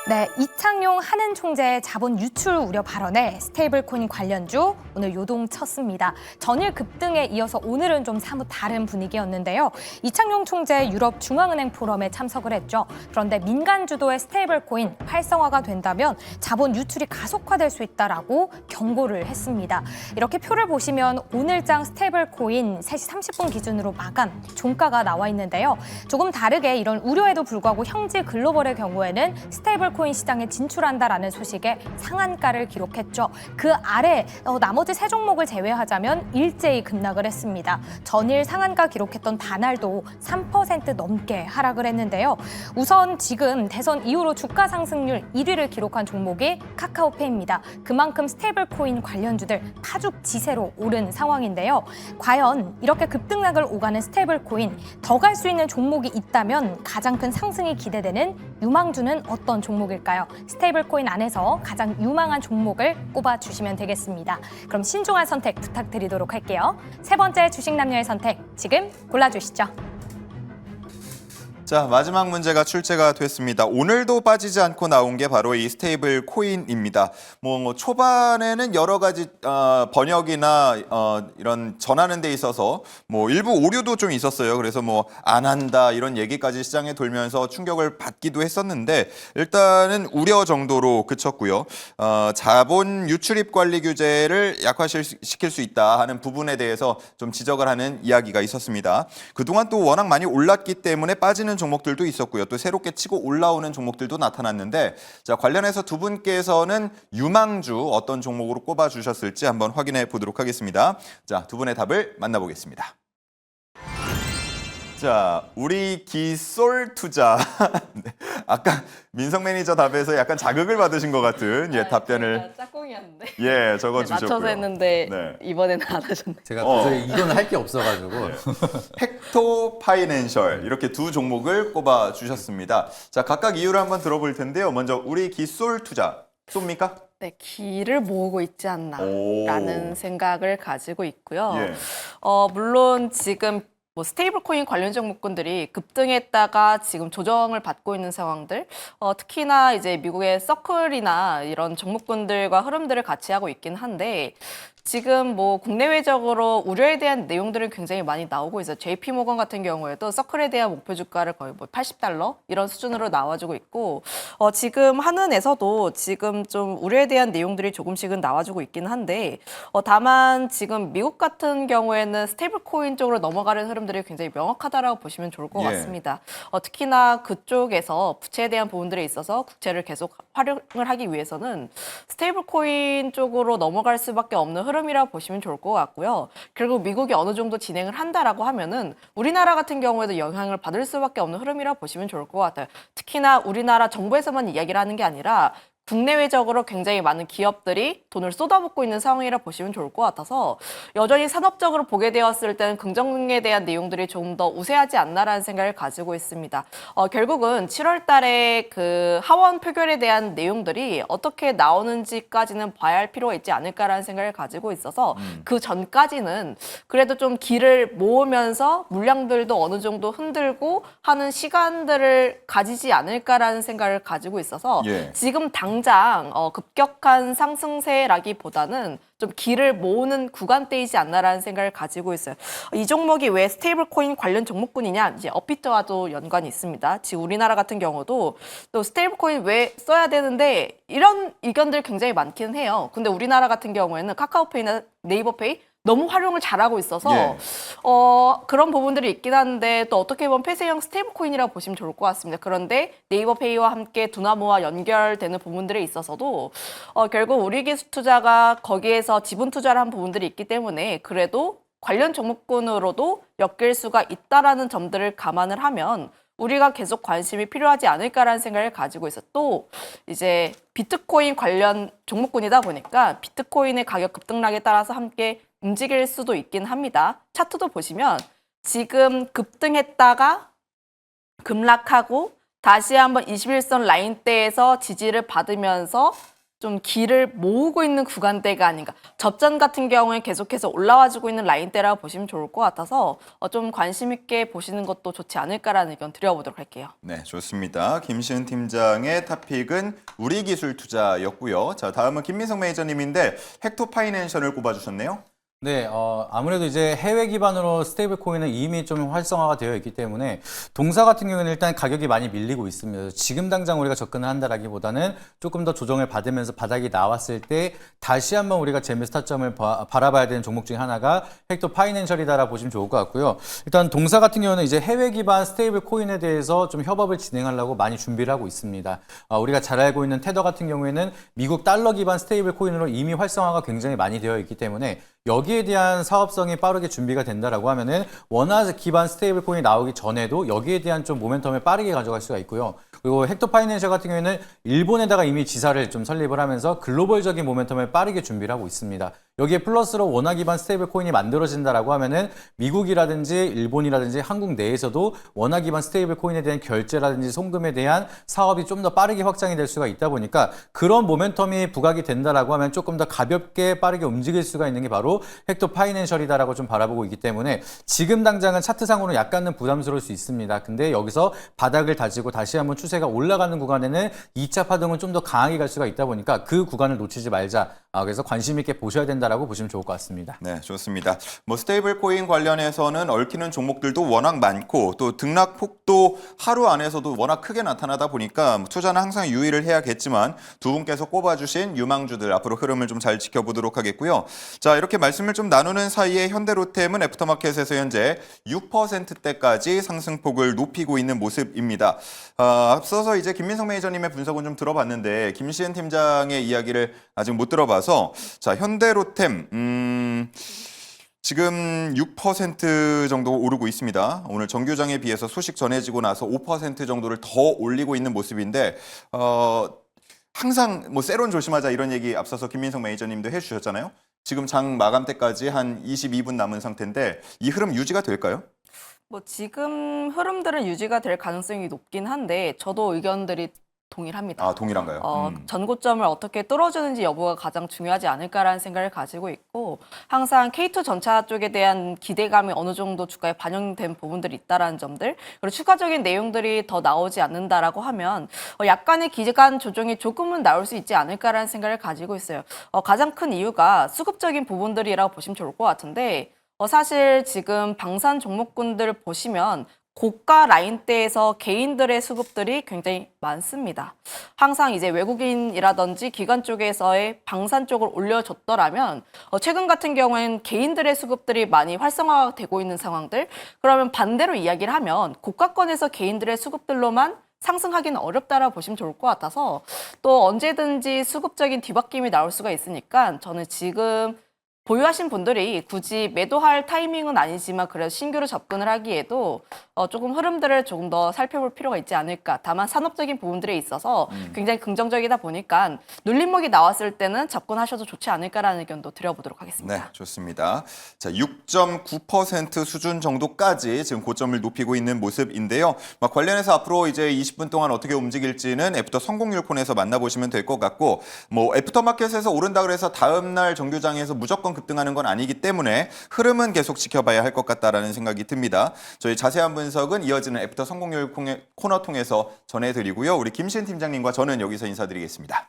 네, 이창용 한은 총재의 자본 유출 우려 발언에 스테이블코인 관련주 오늘 요동쳤습니다. 전일 급등에 이어서 오늘은 좀 사뭇 다른 분위기였는데요. 이창용 총재 유럽 중앙은행 포럼에 참석을 했죠. 그런데 민간 주도의 스테이블코인 활성화가 된다면 자본 유출이 가속화될 수 있다라고 경고를 했습니다. 이렇게 표를 보시면 오늘장 스테이블코인 3시 30분 기준으로 마감 종가가 나와 있는데요. 조금 다르게 이런 우려에도 불구하고 형지 글로벌의 경우에는 스테이블코인 시장에 진출한다라는 소식에 상한가를 기록했죠. 그 아래 나머지 세 종목을 제외하자면 일제히 급락을 했습니다. 전일 상한가 기록했던 다날도 3% 넘게 하락을 했는데요. 우선 지금 대선 이후로 주가 상승률 1위를 기록한 종목이 카카오페이입니다. 그만큼 스테이블코인 관련주들 파죽지세로 오른 상황인데요. 과연 이렇게 급등락을 오가는 스테이블코인 더 갈 수 있는 종목이 있다면 가장 큰 상승이 기대되는 유망주는 어떤 종목일까요? 스테이블코인 안에서 가장 유망한 종목을 꼽아주시면 되겠습니다. 그럼 신중한 선택 부탁드리도록 할게요. 세 번째 주식 남녀의 선택, 지금 골라주시죠. 자, 마지막 문제가 출제가 됐습니다. 오늘도 빠지지 않고 나온 게 바로 이 스테이블 코인입니다. 초반에는 여러 가지 번역이나 이런 전하는 데 있어서 일부 오류도 좀 있었어요. 그래서 안 한다 이런 얘기까지 시장에 돌면서 충격을 받기도 했었는데 일단은 우려 정도로 그쳤고요. 자본 유출입 관리 규제를 약화시킬 수 있다 하는 부분에 대해서 좀 지적을 하는 이야기가 있었습니다. 그동안 또 워낙 많이 올랐기 때문에 빠지는 종목들도 있었고요. 또 새롭게 치고 올라오는 종목들도 나타났는데 자, 관련해서 두 분께서는 유망주 어떤 종목으로 꼽아주셨을지 한번 확인해 보도록 하겠습니다. 자, 두 분의 답을 만나보겠습니다. 자, 우리 기솔 투자. 네, 아까 민성 매니저 답에서 약간 자극을 받으신 것 같은 답변을 짝꿍이었는데 적어주셨고요. 맞춰서 했는데 네. 이번에는 안 하셨네. 제가 도저히 이건 할 게 없어가지고 팩토 파이낸셜 이렇게 두 종목을 꼽아주셨습니다. 자, 각각 이유를 한번 들어볼 텐데요. 먼저 우리 기솔 투자 쏩니까? 네, 기를 모으고 있지 않나라는 생각을 가지고 있고요. 예. 물론 지금 스테이블 코인 관련 종목군들이 급등했다가 지금 조정을 받고 있는 상황들, 특히나 이제 미국의 서클이나 이런 종목군들과 흐름들을 같이 하고 있긴 한데 지금 국내외적으로 우려에 대한 내용들은 굉장히 많이 나오고 있어요. JP모건 같은 경우에도 서클에 대한 목표 주가를 거의 $80 이런 수준으로 나와주고 있고 지금 한은에서도 지금 좀 우려에 대한 내용들이 조금씩은 나와주고 있긴 한데 다만 지금 미국 같은 경우에는 스테이블 코인 쪽으로 넘어가는 흐름들이 굉장히 명확하다라고 보시면 좋을 것 같습니다. 특히나 그쪽에서 부채에 대한 부분들에 있어서 국채를 계속 활용을 하기 위해서는 스테이블 코인 쪽으로 넘어갈 수밖에 없는 흐름이라고 보시면 좋을 것 같고요. 결국 미국이 어느 정도 진행을 한다라고 하면은 우리나라 같은 경우에도 영향을 받을 수밖에 없는 흐름이라고 보시면 좋을 것 같아요. 특히나 우리나라 정부에서만 이야기를 하는 게 아니라 국내외적으로 굉장히 많은 기업들이 돈을 쏟아붓고 있는 상황이라 보시면 좋을 것 같아서 여전히 산업적으로 보게 되었을 때는 긍정에 대한 내용들이 좀 더 우세하지 않나라는 생각을 가지고 있습니다. 결국은 7월 달에 그 하원 표결에 대한 내용들이 어떻게 나오는지까지는 봐야 할 필요가 있지 않을까라는 생각을 가지고 있어서 그 전까지는 그래도 좀 기를 모으면서 물량들도 어느 정도 흔들고 하는 시간들을 가지지 않을까라는 생각을 가지고 있어서 지금 당장 급격한 상승세라기보다는 좀 기를 모으는 구간대이지 않나라는 생각을 가지고 있어요. 이 종목이 왜 스테이블 코인 관련 종목군이냐? 이제 업비트와도 연관이 있습니다. 지금 우리나라 같은 경우도 또 스테이블 코인 왜 써야 되는데 이런 의견들 굉장히 많기는 해요. 근데 우리나라 같은 경우에는 카카오페이나 네이버페이 너무 활용을 잘하고 있어서 그런 부분들이 있긴 한데 또 어떻게 보면 폐쇄형 스테이블 코인이라고 보시면 좋을 것 같습니다. 그런데 네이버페이와 함께 두나무와 연결되는 부분들에 있어서도 결국 우리기술투자가 거기에서 지분 투자를 한 부분들이 있기 때문에 그래도 관련 종목군으로도 엮일 수가 있다라는 점들을 감안을 하면 우리가 계속 관심이 필요하지 않을까라는 생각을 가지고 있어. 또 이제 비트코인 관련 종목군이다 보니까 비트코인의 가격 급등락에 따라서 함께 움직일 수도 있긴 합니다. 차트도 보시면 지금 급등했다가 급락하고 다시 한번 21선 라인대에서 지지를 받으면서 좀 길을 모으고 있는 구간대가 아닌가. 접전 같은 경우에 계속해서 올라와주고 있는 라인대라고 보시면 좋을 것 같아서 좀 관심 있게 보시는 것도 좋지 않을까라는 의견 드려보도록 할게요. 네, 좋습니다. 김시은 팀장의 탑픽은 우리기술투자였고요. 자, 다음은 김민석 매니저님인데 헥토 파이낸셜을 꼽아주셨네요. 네, 아무래도 이제 해외 기반으로 스테이블 코인은 이미 좀 활성화가 되어 있기 때문에 동사 같은 경우에는 일단 가격이 많이 밀리고 있습니다. 지금 당장 우리가 접근을 한다라기보다는 조금 더 조정을 받으면서 바닥이 나왔을 때 다시 한번 우리가 재무 타점을 바라봐야 되는 종목 중에 하나가 헥토 파이낸셜이다라 보시면 좋을 것 같고요. 일단 동사 같은 경우는 이제 해외 기반 스테이블 코인에 대해서 좀 협업을 진행하려고 많이 준비를 하고 있습니다. 우리가 잘 알고 있는 테더 같은 경우에는 미국 달러 기반 스테이블 코인으로 이미 활성화가 굉장히 많이 되어 있기 때문에 여기에 대한 사업성이 빠르게 준비가 된다라고 하면은 원화 기반 스테이블 코인이 나오기 전에도 여기에 대한 좀 모멘텀을 빠르게 가져갈 수가 있고요. 그리고 헥토 파이낸셜 같은 경우에는 일본에다가 이미 지사를 좀 설립을 하면서 글로벌적인 모멘텀을 빠르게 준비를 하고 있습니다. 여기에 플러스로 원화 기반 스테이블 코인이 만들어진다라고 하면은 미국이라든지 일본이라든지 한국 내에서도 원화 기반 스테이블 코인에 대한 결제라든지 송금에 대한 사업이 좀 더 빠르게 확장이 될 수가 있다 보니까 그런 모멘텀이 부각이 된다라고 하면 조금 더 가볍게 빠르게 움직일 수가 있는 게 바로 헥토 파이낸셜이다라고 좀 바라보고 있기 때문에 지금 당장은 차트상으로 약간은 부담스러울 수 있습니다. 근데 여기서 바닥을 다지고 다시 한번 추세가 올라가는 구간에는 2차 파동은 좀 더 강하게 갈 수가 있다 보니까 그 구간을 놓치지 말자. 그래서 관심 있게 보셔야 된다라고 보시면 좋을 것 같습니다. 네, 좋습니다. 뭐 스테이블 코인 관련해서는 얽히는 종목들도 워낙 많고 또 등락폭도 하루 안에서도 워낙 크게 나타나다 보니까 투자는 항상 유의를 해야겠지만 두 분께서 꼽아주신 유망주들 앞으로 흐름을 좀 잘 지켜보도록 하겠고요. 자, 이렇게 말씀을 좀 나누는 사이에 현대로템은 애프터마켓에서 현재 6%대까지 상승폭을 높이고 있는 모습입니다. 앞서서 이제 김민석 매니저님의 분석은 좀 들어봤는데 김시은 팀장의 이야기를 아직 못 들어봐서 자, 현대로템 지금 6% 정도 오르고 있습니다. 오늘 정규장에 비해서 소식 전해지고 나서 5% 정도를 더 올리고 있는 모습인데 항상 뭐 세론 조심하자 이런 얘기 앞서서 김민석 매니저님도 해주셨잖아요. 지금 장 마감 때까지 한 22분 남은 상태인데 이 흐름 유지가 될까요? 뭐 지금 흐름들은 유지가 될 가능성이 높긴 한데 저도 의견들이 동일합니다. 동일한가요? 전고점을 어떻게 뚫어주는지 여부가 가장 중요하지 않을까라는 생각을 가지고 있고 항상 K2 전차 쪽에 대한 기대감이 어느 정도 주가에 반영된 부분들이 있다라는 점들 그리고 추가적인 내용들이 더 나오지 않는다라고 하면 약간의 기간 조정이 조금은 나올 수 있지 않을까라는 생각을 가지고 있어요. 가장 큰 이유가 수급적인 부분들이라고 보시면 좋을 것 같은데 사실 지금 방산 종목군들 보시면 고가 라인대에서 개인들의 수급들이 굉장히 많습니다. 항상 이제 외국인이라든지 기관 쪽에서의 방산 쪽을 올려줬더라면 최근 같은 경우에는 개인들의 수급들이 많이 활성화되고 있는 상황들 그러면 반대로 이야기를 하면 고가권에서 개인들의 수급들로만 상승하기는 어렵다라고 보시면 좋을 것 같아서 또 언제든지 수급적인 뒤바뀜이 나올 수가 있으니까 저는 지금 보유하신 분들이 굳이 매도할 타이밍은 아니지만 그래도 신규로 접근을 하기에도 조금 흐름들을 조금 더 살펴볼 필요가 있지 않을까. 다만 산업적인 부분들에 있어서 굉장히 긍정적이다 보니까 눌림목이 나왔을 때는 접근하셔도 좋지 않을까라는 의견도 드려보도록 하겠습니다. 네, 좋습니다. 자, 6.9% 수준 정도까지 지금 고점을 높이고 있는 모습인데요. 관련해서 앞으로 이제 20분 동안 어떻게 움직일지는 애프터 성공률 콘에서 만나보시면 될 것 같고 뭐 애프터마켓에서 오른다 그래서 다음 날 정규장에서 무조건 급등하는 건 아니기 때문에 흐름은 계속 지켜봐야 할 것 같다라는 생각이 듭니다. 저희 자세한 분석은 이어지는 애프터 성공률 코너 통해서 전해드리고요. 우리 김시은 팀장님과 저는 여기서 인사드리겠습니다.